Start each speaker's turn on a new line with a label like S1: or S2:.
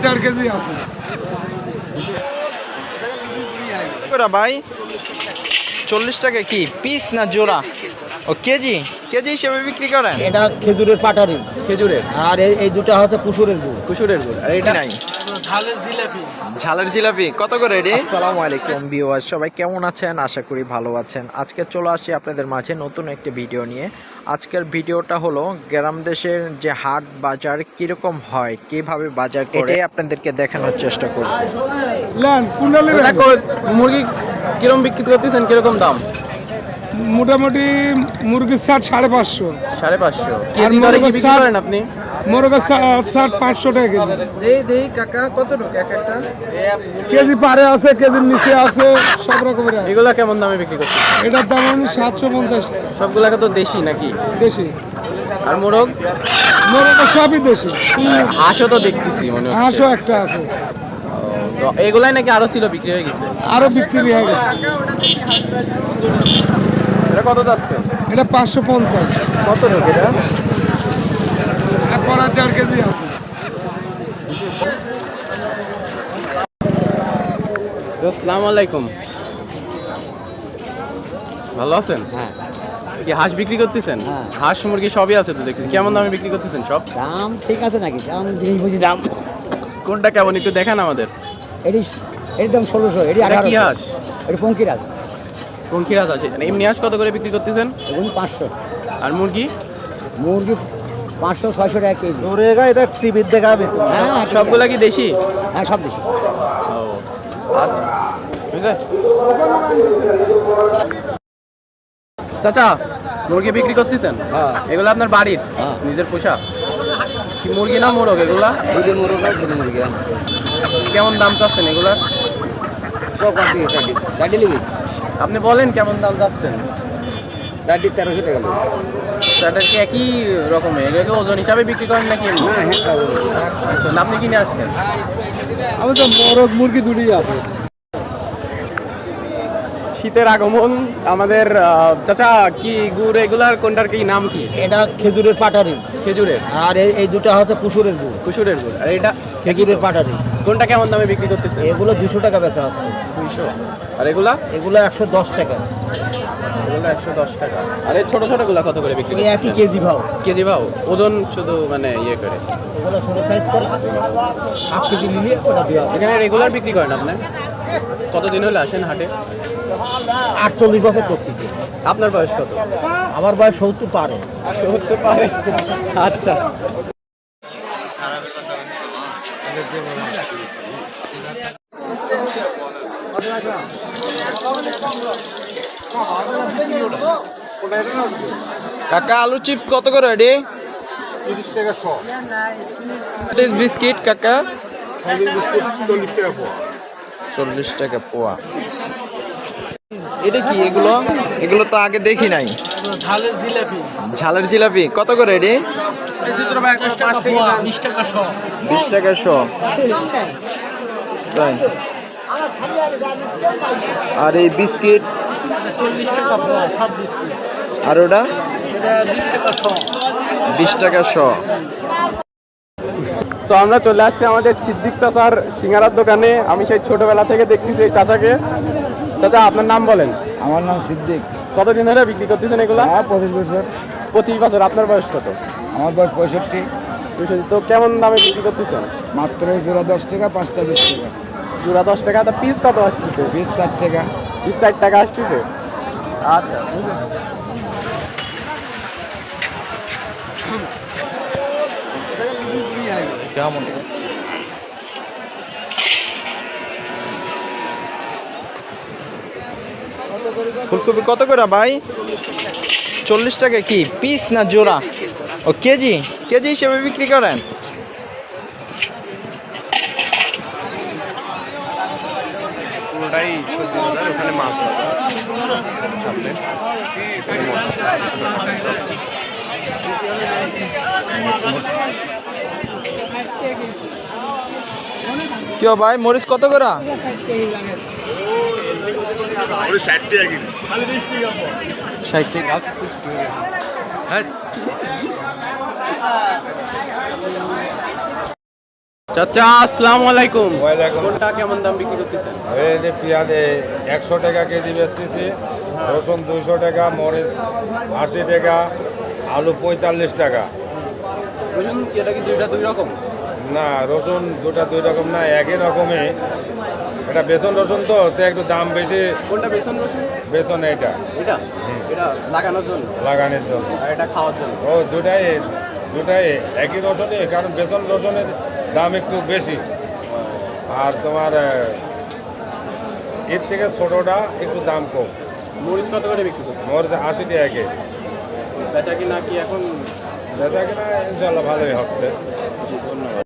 S1: 4 KG আছে
S2: ভাই 40 টাকা কি পিস না জোড়া? ও কেজি কেজি হিসেবে বিক্রি করেন?
S3: এটা খেজুরের পাটারি,
S2: খেজুরের।
S3: আর এই দুটো হচ্ছে কুসুরের গুড়।
S2: কুসুরের গুড়। আর এটা নাই ঝালের জিলাপি কত করে এটি? আসসালামু আলাইকুম ভিউয়ার, সবাই কেমন আছেন? আশা করি ভালো আছেন। আজকে চলে আসি আপনাদের মাঝে নতুন একটি ভিডিও নিয়ে। আজকের ভিডিওটা হলো গ্রাম দেশের যে হাট বাজার কিরকম হয়, কিভাবে বাজার করে আপনাদেরকে দেখানোর চেষ্টা করব। মুরগি কিরকম বিক্রি করতেছেন, কিরকম দাম?
S1: মোটামুটি মুরগির 550
S2: 550 কেজি দরে কি বিক্রি করেন আপনি?
S1: মুরগির 500 টাকা কেজি।
S2: দেই কাকা কত টাকা এক একটা?
S1: কেজি পারে আছে, কেজির নিচে আছে, সব রকমের আছে।
S2: এগুলা কেমন দামে বিক্রি করছেন?
S1: এটার দাম আমি 750।
S2: সবগুলা তো দেশি নাকি?
S1: দেশি।
S2: আর মোরগ?
S1: মোরগ সবই দেশি।
S2: হাঁসও তো দেখতেছি মনে হচ্ছে।
S1: হাঁসও একটা আছে।
S2: তো এগুলাই নাকি আরো ছিল, বিক্রি হয়ে গেছে?
S1: আরো বিক্রি হয়ে গেছে।
S2: এটা কত যাচ্ছে?
S1: এটা 550।
S2: কত লোক এটা?
S1: 4 কেজি আছে।
S2: আসসালামু আলাইকুম, ভালো আছেন?
S3: হ্যাঁ।
S2: কি হাঁস বিক্রি করতেছেন?
S3: হ্যাঁ।
S2: হাঁস মুরগি সবই আছে তো দেখতেছি। কেমন দামে বিক্রি করতেছেন সব?
S3: দাম ঠিক আছে নাকি? দাম জিনিস বুঝি দাম।
S2: কোনটা কেমন একটু দেখান আমাদের।
S3: এর দাম 1600, এটি
S2: এটা কি
S3: 1800।
S2: হাঁস?
S3: এটি পঙ্কিরাজ।
S2: পঙ্খিরাজ আছে। এমনি হাঁস কত করে বিক্রি করতেছেন?
S3: এগুলো 500।
S2: আর মুরগি?
S3: মুরগি 500-600 টাকা কেজি।
S1: দূরেগা এটা টিভির দেখাবে তো।
S3: হ্যাঁ,
S2: সবগুলা কি দেশি?
S3: হ্যাঁ, সব দেশি।
S2: ও আচ্ছা, বুঝলে চাচা, মুরগি বিক্রি করতেছেন?
S3: হ্যাঁ।
S2: এগুলো আপনার বাড়ির?
S3: হ্যাঁ।
S2: নিজের পোষা কি মুরগি না মোরগ এগুলা?
S3: দুধের মুরগ আর দুধের মুরগি।
S2: কেমন দাম চাচ্ছেন এগুলা? আপনি বলেন কেমন দাম চাচ্ছেন?
S3: 1300 টাকা।
S2: সেটা কি একই রকমের? এগুলো ওজন হিসাবে বিক্রি করেন নাকি এমনি? আচ্ছা, আপনি কিনে আসছেন?
S1: আমি তো মোরগ মুরগি দুটোই আছে।
S2: শীতের আগমন আমাদের। চাচা কি গুড় এগুলার কোনটার কি নাম কি?
S3: এটা খেজুরের পাটারি,
S2: খেজুরের।
S3: আর এই দুটো হচ্ছে কুসুরের গুড়।
S2: কুসুরের গুড়। আর এটা
S3: খেজুরের পাটারি।
S2: কোনটা কেমন দামে বিক্রি করতেছে?
S3: এগুলো 200 টাকা বেচা হচ্ছে।
S2: 200। আর এগুলা?
S3: এগুলো 110 টাকা।
S2: এগুলো 110 টাকা। আর এই ছোট ছোট গুলা কত করে বিক্রি
S3: এই একই
S2: করতেছেন?
S3: কেজি ভাও।
S2: কেজি ভাও? ওজন শুধু মানে ইয়ে করে?
S3: এগুলো ছোট সাইজ করে 1 কেজি মিলিয়ে ওটা দেওয়া হয়।
S2: এখানে রেগুলার বিক্রি করেন আপনি? কতদিন হলে আসেন হাটে?
S3: 48 বছর করতেছি।
S2: আপনার বয়স কত?
S3: আমার বয়স 70 পারে।
S2: 70 পারে। আচ্ছা। কাকা আলু চিপ কত করে এডি?
S1: 30 টাকা শ।
S2: বিস্কিট কাকা?
S1: 40 টাকা পোয়া।
S2: 40 টাকা পোয়া। এটা কি এগুলো? এগুলো তো আগে দেখি নাই।
S1: ঝালের জিলাপি।
S2: ঝালের জিলাপি কত করে এডি?
S1: 20 টাকা পোয়া, 20 টাকা শ।
S2: 20 টাকা শ। তাই? আর এই বিস্কিট?
S1: 40 টাকা পোয়া সব বিস্কুট।
S2: আর ওটা?
S1: এটা 20 টাকা শ।
S2: 20 টাকা শ। তো আমরা চলে আসছি আমাদের সিদ্দিক চাচার সিঙ্গারার দোকানে। আমি সেই ছোটবেলা থেকে দেখতেছি এই চাচাকে। চাচা আপনার নাম বলেন।
S3: আমার নাম সিদ্দিক।
S2: কতদিন ধরে বিক্রি করতেছেন এগুলা?
S3: 25 বছর।
S2: 25 বছর। আপনার বয়স কত?
S3: আমার বয়স 65।
S2: তো কেমন দামে বিক্রি করতেছেন?
S3: মাত্র জোড়া 10 টাকা, 5টা 20 টাকা।
S2: জোড়া 10 টাকা। তা পিস কত আসতেছে?
S3: 20 টাকা।
S2: পিস 4 টাকা আসতেছে। আচ্ছা, কেমন? ফুলকপি কত করে ভাই? 40 টাকা কি পিস না জোড়া? ও কেজি কেজি হিসেবে বিক্রি করেন? পুরোটাই 36,000। ওখানে মাছ সামনে কি ভাই মরিচ কত করে? 60 টাকা। চাচা আসসালামু আলাইকুম।
S4: ওয়ালাইকুম।
S2: কোনটা কেমন দাম বিক্রি করতেছেন?
S4: এই যে পেঁয়াজ 100 টাকা কেজি বেচতেছি, রসুন 200 টাকা, মরিচ 80 টাকা, আলু 45 টাকা।
S2: রসুন এটা কি দুইটা দুই রকম?
S4: না, রসুন দুটা দুই রকম না, একই রকমই। এটা বেসন রসুন তো একটু দাম বেশি।
S2: কোনটা বেসন রসুন?
S4: বেসন এটা
S2: এটা এটা লাগানোর জন্য
S4: লাগানোর জন্য।
S2: আর এটা খাওয়ার জন্য।
S4: ও দুটাই একই রসুনই, কারণ বেসন রসুনের দাম একটু বেশি। আর তোমার এর থেকে ছোটটা একটু দাম কম।
S2: মরিচ কত করে বিক্রি করছেন?
S4: মরিচ 80 টাকা কেজি।
S2: বেচা কিনা কি এখন?
S4: বেচা কিনা ইনশাল্লাহ ভালোই হচ্ছে।
S2: ধন্যবাদ।